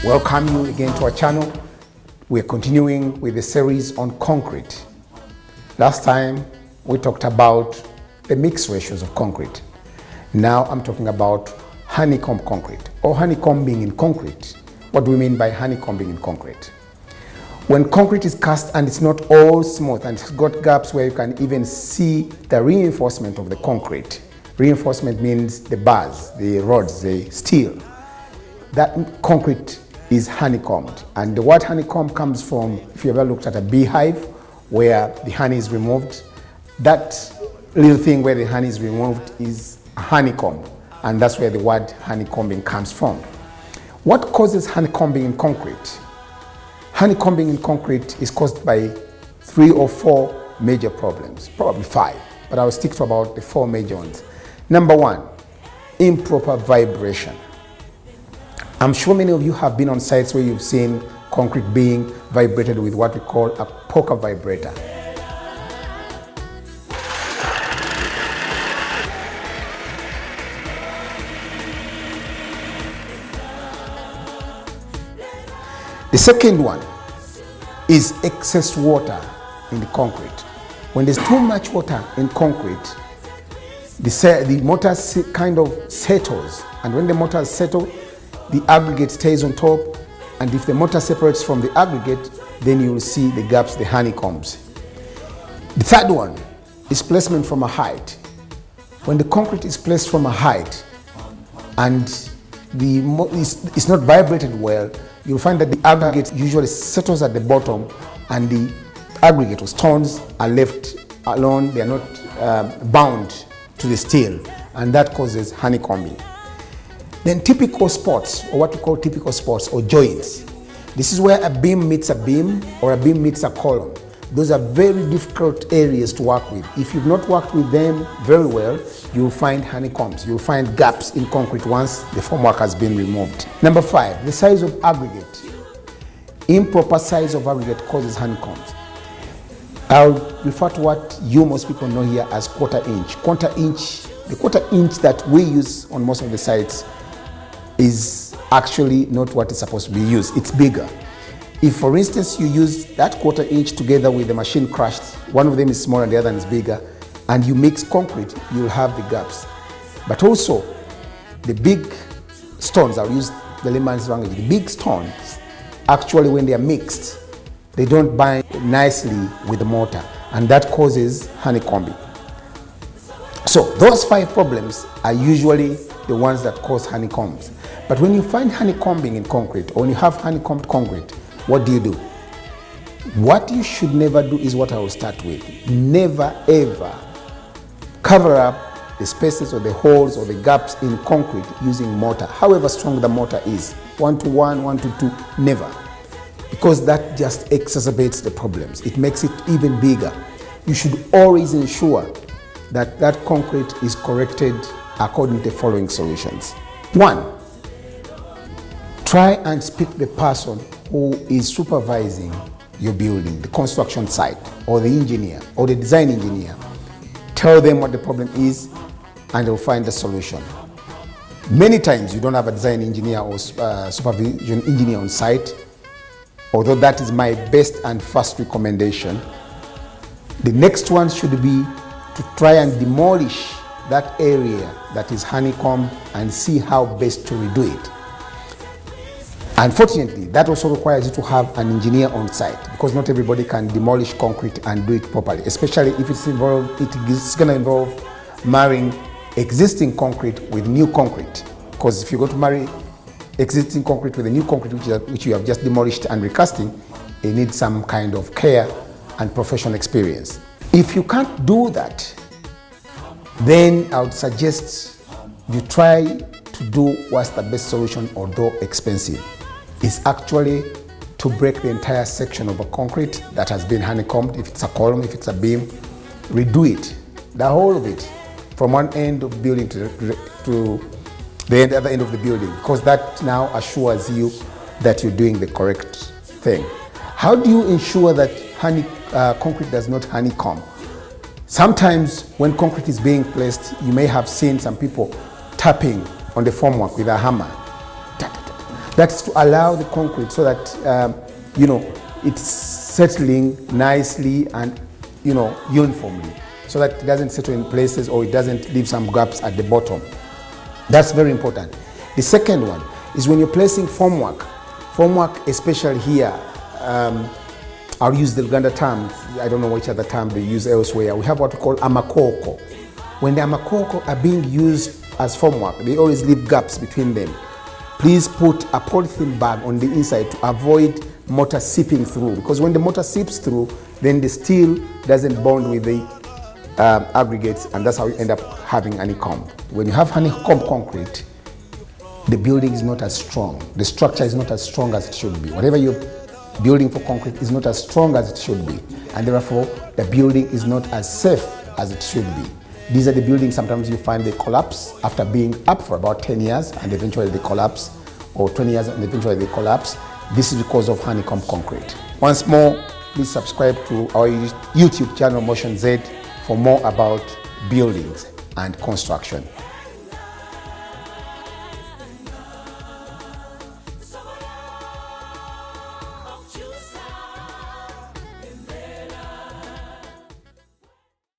Welcome you again to our channel. We're continuing with the series on concrete. Last time we talked about the mix ratios of concrete. Now I'm talking about honeycomb concrete or honeycombing in concrete. What do we mean by honeycombing in concrete? When concrete is cast and it's not all smooth and it's got gaps where you can even see the reinforcement of the concrete. Reinforcement means the bars, the rods, the steel. That concrete is honeycombed. And the word honeycomb comes from, if you ever looked at a beehive where the honey is removed, that little thing where the honey is removed is a honeycomb. And that's where the word honeycombing comes from. What causes honeycombing in concrete? Honeycombing in concrete is caused by 3 or 4 major problems, probably 5, but I'll stick to about the 4 major ones. Number 1, improper vibration. I'm sure many of you have been on sites where you've seen concrete being vibrated with what we call a poker vibrator. The second one is excess water in the concrete. When there's too much water in concrete, the mortar kind of settles, and when the mortar settles, the aggregate stays on top, and if the mortar separates from the aggregate, then you will see the gaps, the honeycombs. The third one is placement from a height. When the concrete is placed from a height and it's not vibrated well, you'll find that the aggregate usually settles at the bottom and the aggregate or stones are left alone. They are not bound to the steel, and that causes honeycombing. Then typical spots, or what we call typical spots or joints. This is where a beam meets a beam or a beam meets a column. Those are very difficult areas to work with. If you've not worked with them very well, you'll find honeycombs. You'll find gaps in concrete once the formwork has been removed. Number 5, the size of aggregate. Improper size of aggregate causes honeycombs. I'll refer to what most people know here as quarter inch. The quarter inch that we use on most of the sites is actually not what is supposed to be used. It's bigger. If, for instance, you use that quarter inch together with the machine crushed, one of them is smaller and the other is bigger, and you mix concrete, you'll have the gaps. But also, the big stones, I'll use the layman's language, the big stones, actually when they are mixed, they don't bind nicely with the mortar, and that causes honeycombing. So those 5 problems are usually the ones that cause honeycombs. But when you find honeycombing in concrete, or when you have honeycombed concrete, what do? What you should never do is what I will start with. Never ever cover up the spaces or the holes or the gaps in concrete using mortar, however strong the mortar is. 1-to-1, 1-to-2, never. Because that just exacerbates the problems. It makes it even bigger. You should always ensure that that concrete is corrected according to the following solutions. 1, try and speak to the person who is supervising your building, the construction site, or the engineer, or the design engineer. Tell them what the problem is, and they'll find the solution. Many times you don't have a design engineer or supervision engineer on site, although that is my best and first recommendation. The next one should be to try and demolish that area that is honeycomb and see how best to redo it. Unfortunately, that also requires you to have an engineer on site, because not everybody can demolish concrete and do it properly, especially if it's going to involve marrying existing concrete with new concrete. Because if you're going to marry existing concrete with a new concrete which you have just demolished and recasting, it needs some kind of care and professional experience. If you can't do that, then I would suggest you try to do what's the best solution, although expensive. Is actually to break the entire section of a concrete that has been honeycombed. If it's a column, if it's a beam, redo it, the whole of it, from one end of the building to the other end of the building, because that now assures you that you're doing the correct thing. How do you ensure that concrete does not honeycomb? Sometimes when concrete is being placed, you may have seen some people tapping on the formwork with a hammer. That's to allow the concrete so that it's settling nicely and uniformly, so that it doesn't settle in places or it doesn't leave some gaps at the bottom. That's very important. The second one is when you're placing formwork, especially here, I'll use the Uganda term, I don't know which other term they use elsewhere. We have what we call amakoko. When the amakoko are being used as formwork, they always leave gaps between them. Please put a polythene bag on the inside to avoid mortar seeping through, because when the mortar seeps through, then the steel doesn't bond with the aggregates, and that's how you end up having honeycomb. When you have honeycomb concrete, the building is not as strong. The structure is not as strong as it should be. Whatever you're building for concrete is not as strong as it should be, and therefore the building is not as safe as it should be. These are the buildings sometimes you find they collapse after being up for about 10 years and eventually they collapse, or 20 years and eventually they collapse. This is because of honeycomb concrete. Once more, please subscribe to our YouTube channel Motion Z for more about buildings and construction.